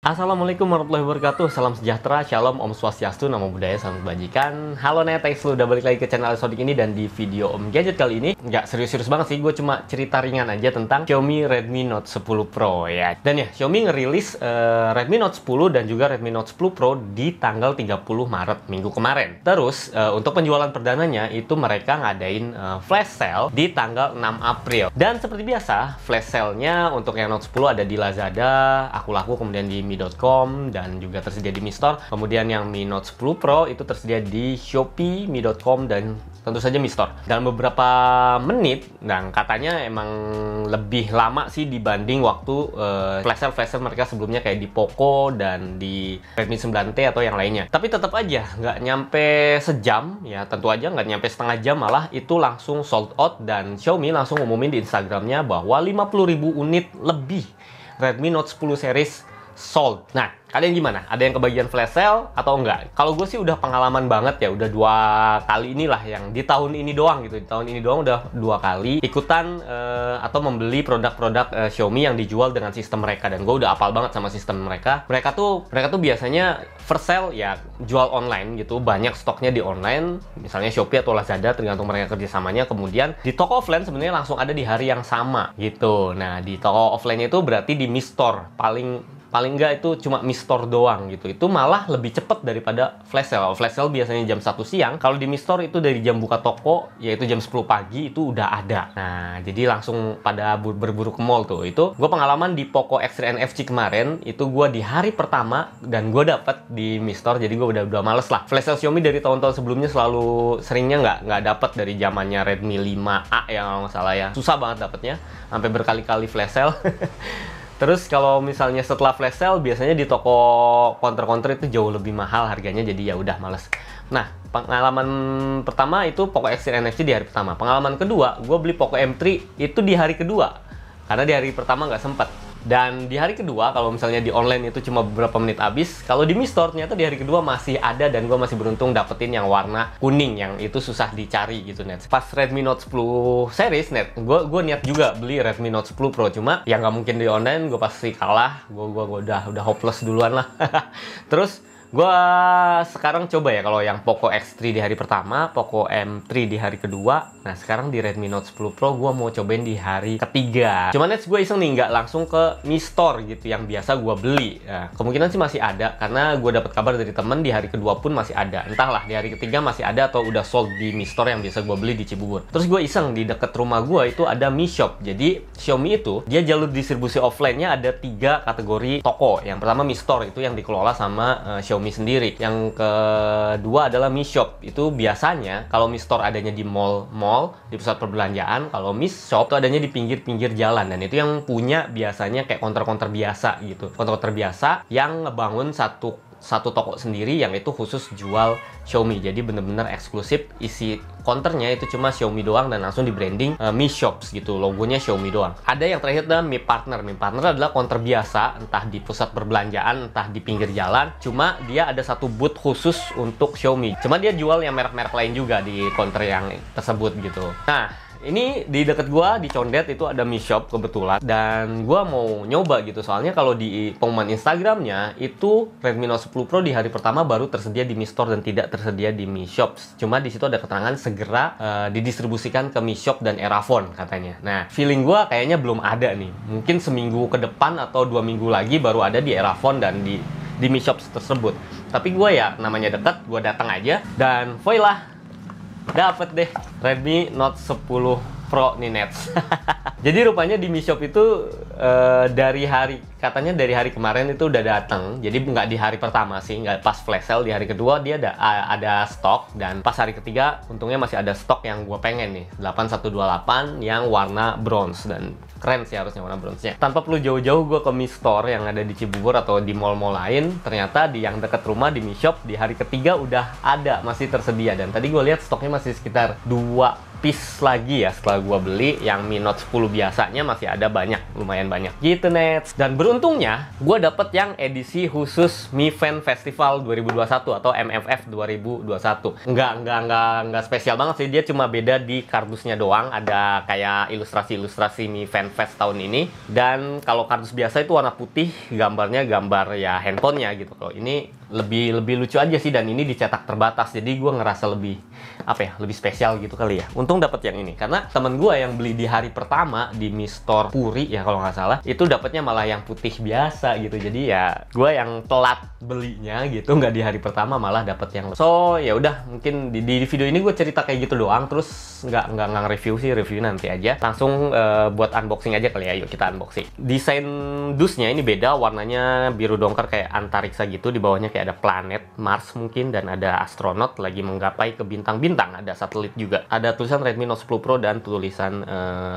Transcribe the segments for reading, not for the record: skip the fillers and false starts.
Assalamualaikum warahmatullahi wabarakatuh. Salam sejahtera, shalom, om swastiastu, namo buddhaya, salam kebajikan. Halo Netex, lu udah balik lagi ke channel Sodik ini. Dan di video Om Gadget kali ini nggak serius-serius banget sih, gue cuma cerita ringan aja tentang Xiaomi Redmi Note 10 Pro ya. Dan ya, Xiaomi ngerilis Redmi Note 10 dan juga Redmi Note 10 Pro di tanggal 30 Maret minggu kemarin. Terus untuk penjualan perdananya itu mereka ngadain flash sale di tanggal 6 April. Dan seperti biasa, flash sale-nya untuk yang Note 10 ada di Lazada, aku laku, kemudian di Mi.com, dan juga tersedia di Mi Store. Kemudian yang Mi Note 10 Pro itu tersedia di Shopee, Mi.com, dan tentu saja Mi Store. Dalam beberapa menit, dan katanya emang lebih lama sih dibanding waktu flash sale mereka sebelumnya kayak di Poco dan di Redmi 9T atau yang lainnya. Tapi tetap aja nggak nyampe sejam, ya tentu aja nggak nyampe setengah jam, malah itu langsung sold out. Dan Xiaomi langsung ngumumin di Instagramnya bahwa 50.000 unit lebih Redmi Note 10 series sold. Nah, kalian gimana? Ada yang kebagian flash sale atau enggak? Kalau gue sih udah pengalaman banget ya, udah 2 kali inilah yang di tahun ini doang gitu. Di tahun ini doang udah 2 kali ikutan atau membeli produk-produk Xiaomi yang dijual dengan sistem mereka, dan gue udah apal banget sama sistem mereka. Mereka tuh biasanya first sale ya jual online gitu, banyak stoknya di online, misalnya Shopee atau Lazada tergantung mereka kerjasamanya. Kemudian di toko offline sebenarnya langsung ada di hari yang sama gitu. Nah, di toko offline itu berarti di Mi Store paling enggak itu cuma Mi Store doang gitu. Itu malah lebih cepat daripada flash sale. Flash sale biasanya jam 1 siang. Kalau di Mi Store itu dari jam buka toko, yaitu jam 10 pagi itu udah ada. Nah, jadi langsung pada berburu ke mall tuh. Itu gue pengalaman di Poco X3 NFC kemarin. Itu gue di hari pertama dan gue dapet di Mi Store. Jadi gue udah males lah. Flash sale Xiaomi dari tahun-tahun sebelumnya seringnya nggak dapet dari zamannya Redmi 5A ya kalau nggak salah ya. Susah banget dapetnya. Sampai berkali-kali flash sale. Terus kalau misalnya setelah flash sale biasanya di toko counter itu jauh lebih mahal harganya, jadi ya udah males. Nah, pengalaman pertama itu Poco X3 NFC di hari pertama. Pengalaman kedua, gue beli Poco M3 itu di hari kedua. Karena di hari pertama nggak sempet. Dan di hari kedua, kalau misalnya di online itu cuma beberapa menit habis, kalau di Mi Store ternyata di hari kedua masih ada, dan gue masih beruntung dapetin yang warna kuning, yang itu susah dicari gitu, Net. Pas Redmi Note 10 series, Net, gue niat juga beli Redmi Note 10 Pro, cuma ya nggak mungkin di online, gue pasti kalah, gue udah hopeless duluan lah. Terus gue sekarang coba ya, kalau yang Poco X3 di hari pertama, Poco M3 di hari kedua. Nah, sekarang di Redmi Note 10 Pro gue mau cobain di hari ketiga. Cuman gue iseng nih, nggak langsung ke Mi Store gitu yang biasa gue beli. Nah, kemungkinan sih masih ada, karena gue dapat kabar dari temen di hari kedua pun masih ada. Entahlah di hari ketiga masih ada atau udah sold di Mi Store yang biasa gue beli di Cibubur. Terus gue iseng, di deket rumah gue itu ada Mi Shop. Jadi Xiaomi itu dia jalur distribusi offline-nya ada 3 kategori toko. Yang pertama Mi Store, itu yang dikelola sama Xiaomi sendiri. Yang kedua adalah Mi Shop. Itu biasanya kalau Mi Store adanya di mall, di pusat perbelanjaan. Kalau Mi Shop itu adanya di pinggir-pinggir jalan, dan itu yang punya biasanya kayak counter-counter biasa gitu. Counter-counter biasa yang ngebangun satu toko sendiri yang itu khusus jual Xiaomi. Jadi bener-bener eksklusif, isi counternya itu cuma Xiaomi doang, dan langsung di branding Mi Shops gitu, logonya Xiaomi doang. Ada yang terakhir adalah Mi Partner. Mi Partner adalah counter biasa, entah di pusat perbelanjaan, entah di pinggir jalan, cuma dia ada satu booth khusus untuk Xiaomi. Cuma dia jual yang merek-merek lain juga di counter yang tersebut gitu. Nah, ini di deket gua di Condet itu ada Mi Shop kebetulan, dan gua mau nyoba gitu. Soalnya kalau di pengumuman Instagramnya itu Redmi Note 10 Pro di hari pertama baru tersedia di Mi Store dan tidak tersedia di Mi Shops. Cuma di situ ada keterangan segera didistribusikan ke Mi Shop dan Erafone katanya. Nah, feeling gua kayaknya belum ada nih. Mungkin seminggu ke depan atau 2 minggu lagi baru ada di Erafone dan di Mi Shops tersebut. Tapi gua ya namanya deket, gua datang aja dan voila, dapet deh Redmi Note 10 Pro nih, Nets. Jadi rupanya di Mi Shop itu katanya dari hari kemarin itu udah datang. Jadi nggak di hari pertama sih, nggak pas flash sale. Di hari kedua dia ada stok, dan pas hari ketiga untungnya masih ada stok yang gue pengen nih, 8128 yang warna bronze, dan keren sih harusnya warna bronze-nya. Tanpa perlu jauh-jauh gue ke Mi Store yang ada di Cibubur atau di mall-mall lain, ternyata di yang dekat rumah di Mi Shop di hari ketiga udah ada, masih tersedia. Dan tadi gue lihat stoknya masih sekitar 2 piece lagi ya setelah gua beli. Yang Mi Note 10 biasanya masih ada banyak, lumayan banyak gitu Nets. Dan beruntungnya gua dapet yang edisi khusus Mi Fan Festival 2021 atau MFF 2021. Enggak spesial banget sih, dia cuma beda di kardusnya doang, ada kayak ilustrasi-ilustrasi Mi Fan Fest tahun ini. Dan kalau kardus biasa itu warna putih, gambarnya gambar ya handphonenya gitu. Kalau ini lebih lucu aja sih, dan ini dicetak terbatas, jadi gue ngerasa lebih apa ya, lebih spesial gitu kali ya. Untung dapet yang ini karena temen gue yang beli di hari pertama di Mi Store Puri ya kalau nggak salah, itu dapetnya malah yang putih biasa gitu. Jadi ya gue yang telat belinya gitu, nggak di hari pertama malah dapet yang. So ya udah, mungkin di video ini gue cerita kayak gitu doang, terus nggak review sih, review nanti aja. Langsung buat unboxing aja kali ya, yuk kita unboxing. Desain dusnya ini beda, warnanya biru dongker kayak antariksa gitu, di bawahnya kayak ada planet Mars mungkin, dan ada astronot lagi menggapai ke bintang-bintang, ada satelit juga. Ada tulisan Redmi Note 10 Pro dan tulisan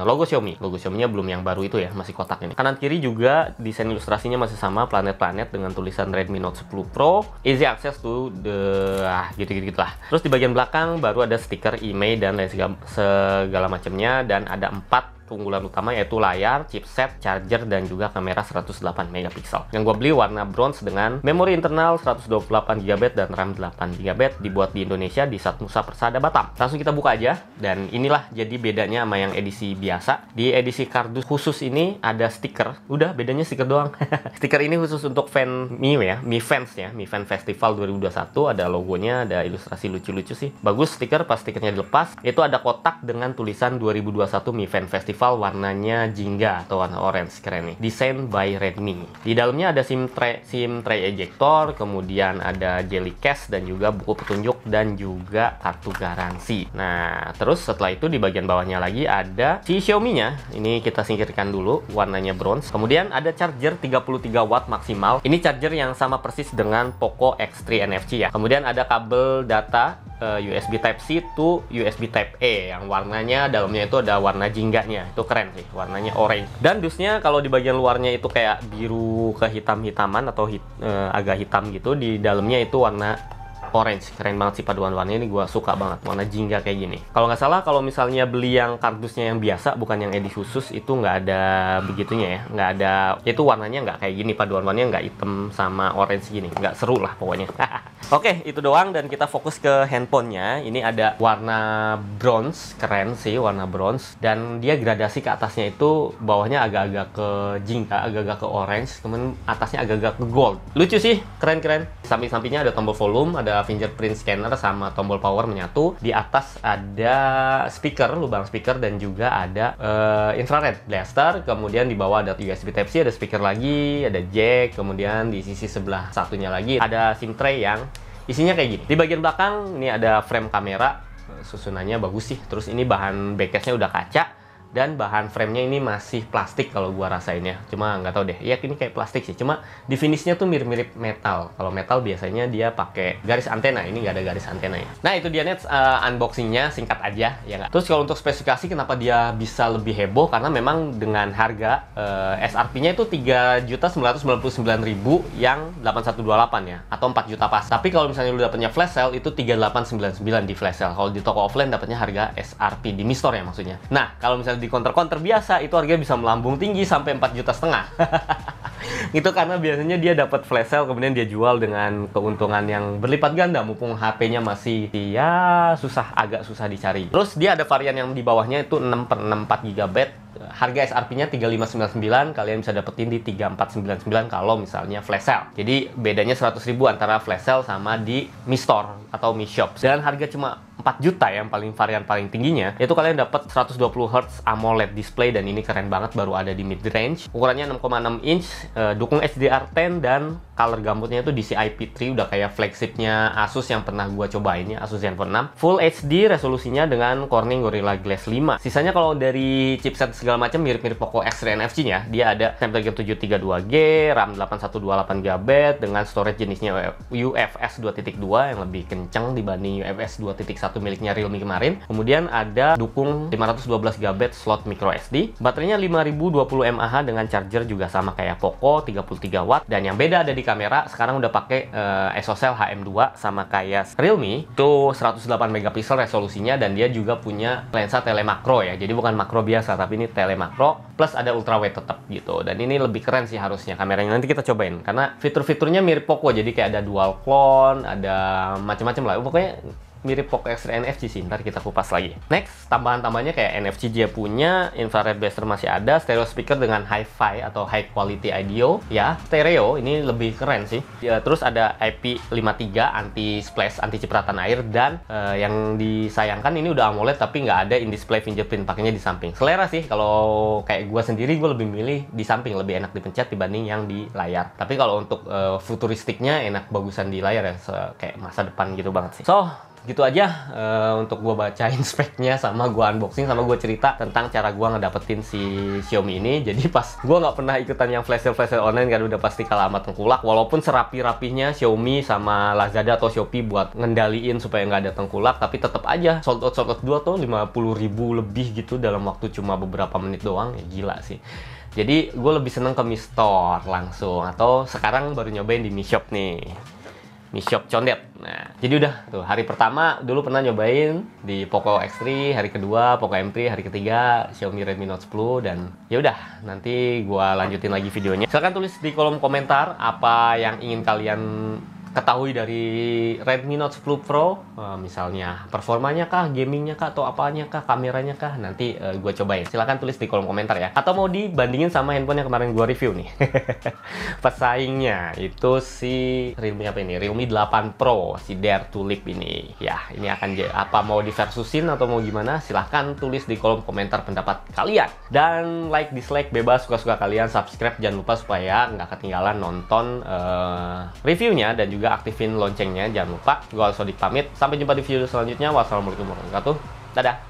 logo Xiaomi. Logo Xiaomi-nya belum yang baru itu ya, masih kotak ini. Kanan kiri juga desain ilustrasinya masih sama, planet-planet dengan tulisan Redmi Note 10 Pro, easy access to the gitu-gitu lah. Terus di bagian belakang baru ada stiker IMEI dan lain segala macamnya, dan ada 4 keunggulan utama yaitu layar, chipset, charger, dan juga kamera 108 megapiksel. Yang gue beli warna bronze dengan memori internal 128 GB dan RAM 8 GB, dibuat di Indonesia di Satnusa Persada Batam. Langsung kita buka aja, dan inilah jadi bedanya sama yang edisi biasa. Di edisi kardus khusus ini ada stiker, udah bedanya stiker doang. Stiker ini khusus untuk fan Mi ya, Mi Fans ya, Mi Fan Festival 2021, ada logonya, ada ilustrasi lucu-lucu sih. Bagus stiker, pas stikernya dilepas, itu ada kotak dengan tulisan 2021 Mi Fan Festival, warnanya jingga atau warna orange, keren nih. Desain by Redmi. Di dalamnya ada SIM tray ejector, kemudian ada jelly case, dan juga buku petunjuk, dan juga kartu garansi. Nah, terus setelah itu di bagian bawahnya lagi ada si Xiaomi-nya. Ini kita singkirkan dulu, warnanya bronze. Kemudian ada charger 33 watt maksimal. Ini charger yang sama persis dengan Poco X3 NFC ya. Kemudian ada kabel data USB Type-C to USB Type-A yang warnanya dalamnya itu ada warna jingganya. Itu keren sih, warnanya orange. Dan dusnya kalau di bagian luarnya itu kayak biru ke hitam-hitaman atau agak hitam gitu, di dalamnya itu warna orange. Keren banget sih paduan warnanya, ini gue suka banget, warna jingga kayak gini. Kalau nggak salah, kalau misalnya beli yang kardusnya yang biasa, bukan yang edisi khusus, itu nggak ada begitunya ya, nggak ada, itu warnanya nggak kayak gini, paduan warnanya nggak hitam sama orange gini, nggak seru lah pokoknya. Oke, itu doang, dan kita fokus ke handphonenya. Ini ada warna bronze, keren sih warna bronze, dan dia gradasi ke atasnya itu bawahnya agak-agak ke jingga, agak-agak ke orange, kemudian atasnya agak-agak ke gold. Lucu sih, keren-keren. Samping-sampingnya ada tombol volume, ada fingerprint scanner sama tombol power menyatu. Di atas ada speaker, lubang speaker, dan juga ada infrared blaster. Kemudian di bawah ada USB Type-C, ada speaker lagi, ada jack. Kemudian di sisi sebelah satunya lagi ada SIM tray yang isinya kayak gini. Di bagian belakang ini ada frame kamera, susunannya bagus sih. Terus ini bahan backcase-nya udah kaca, dan bahan framenya ini masih plastik kalau gua rasainnya. Cuma nggak tahu deh, ya ini kayak plastik sih. Cuma di finishnya tuh mirip-mirip metal. Kalau metal biasanya dia pakai garis antena, ini nggak ada garis antena ya. Nah itu dia net unboxingnya, singkat aja ya nggak. Terus kalau untuk spesifikasi kenapa dia bisa lebih heboh, karena memang dengan harga SRP-nya itu 3.999.000 yang 8128 ya, atau 4 juta pas. Tapi kalau misalnya lu dapetnya flash sale itu 3899 di flash sale. Kalau di toko offline dapetnya harga SRP di Mi Store ya maksudnya. Nah kalau misalnya di counter biasa itu harganya bisa melambung tinggi sampai 4,5 juta. Itu karena biasanya dia dapat flash sale, kemudian dia jual dengan keuntungan yang berlipat ganda, mumpung HP-nya masih ya agak susah dicari. Terus dia ada varian yang di bawahnya itu 6/64 GB. Harga SRP-nya 3.599, kalian bisa dapetin di 3.499 kalau misalnya flash sale. Jadi bedanya 100.000 antara flash sale sama di Mi Store atau Mi Shop. Dan harga cuma 4 juta yang varian paling tingginya, itu kalian dapat 120 Hz AMOLED display, dan ini keren banget, baru ada di mid range. Ukurannya 6,6 inch, dukung HDR10, dan color gambutnya itu DCI-P3, udah kayak flagshipnya Asus yang pernah gua cobain ya, Asus Zenfone 6. Full HD resolusinya dengan Corning Gorilla Glass 5. Sisanya kalau dari chipset segala macam mirip-mirip Poco X3 NFC-nya. Dia ada Snapdragon 732G, RAM 8128GB dengan storage jenisnya UFS 2.2 yang lebih kencang dibanding UFS 2.1 satu miliknya Realme kemarin. Kemudian ada dukung 512 GB slot micro SD. Baterainya 5020 mAh dengan charger juga sama kayak Poco 33 watt. Dan yang beda ada di kamera, sekarang udah pakai ISOCELL HM2 sama kayak Realme. Itu 108 megapiksel resolusinya dan dia juga punya lensa telemakro ya. Jadi bukan makro biasa tapi ini telemakro plus ada ultrawide tetap gitu. Dan ini lebih keren sih harusnya kameranya. Nanti kita cobain karena fitur-fiturnya mirip Poco. Jadi kayak ada dual clone, ada macam-macam lah. Pokoknya mirip Poco X3 NFC sih, ntar kita kupas lagi. Next, tambahan-tambahannya kayak NFC dia punya, infrared blaster masih ada, stereo speaker dengan hi-fi atau high quality audio, ya, stereo, ini lebih keren sih. Ya, terus ada IP53 anti splash, anti cipratan air, dan yang disayangkan ini udah AMOLED tapi nggak ada in-display fingerprint, pakainya di samping. Selera sih, kalau kayak gua sendiri, gue lebih milih di samping, lebih enak dipencet dibanding yang di layar. Tapi kalau untuk futuristiknya enak bagusan di layar ya, kayak masa depan gitu banget sih. So, gitu aja untuk gue bacain speknya, sama gue unboxing, sama gue cerita tentang cara gue ngedapetin si Xiaomi ini. Jadi pas gue nggak pernah ikutan yang flash sale online kan, udah pasti kalah sama tengkulak. Walaupun serapi-rapinya Xiaomi sama Lazada atau Shopee buat ngendaliin supaya nggak ada tengkulak, tapi tetap aja sold out 2 tuh 50.000 lebih gitu dalam waktu cuma beberapa menit doang. Ya gila sih. Jadi gue lebih seneng ke Mi Store langsung, atau sekarang baru nyobain di Mi Shop nih, Mi Shop Condet. Nah, jadi udah tuh, hari pertama dulu pernah nyobain di Poco X3, hari kedua Poco M3, hari ketiga Xiaomi Redmi Note 10, dan ya udah, nanti gua lanjutin lagi videonya. Silahkan tulis di kolom komentar apa yang ingin kalian ketahui dari Redmi Note 10 Pro, misalnya performanya kah, gamingnya kah, atau apanya kah, kameranya kah, nanti gue cobain. Silahkan tulis di kolom komentar ya. Atau mau dibandingin sama handphone yang kemarin gue review nih. Pesaingnya itu si Realme apa ini? Realme 8 Pro, si Dare to Leap ini. Ya, ini akan apa mau diversusin atau mau gimana? Silahkan tulis di kolom komentar pendapat kalian. Dan like, dislike, bebas, suka-suka kalian. Subscribe jangan lupa supaya nggak ketinggalan nonton reviewnya, dan juga aktifin loncengnya jangan lupa. Gue Alsodik pamit, sampai jumpa di video selanjutnya. Wassalamualaikum warahmatullahi wabarakatuh. Dadah.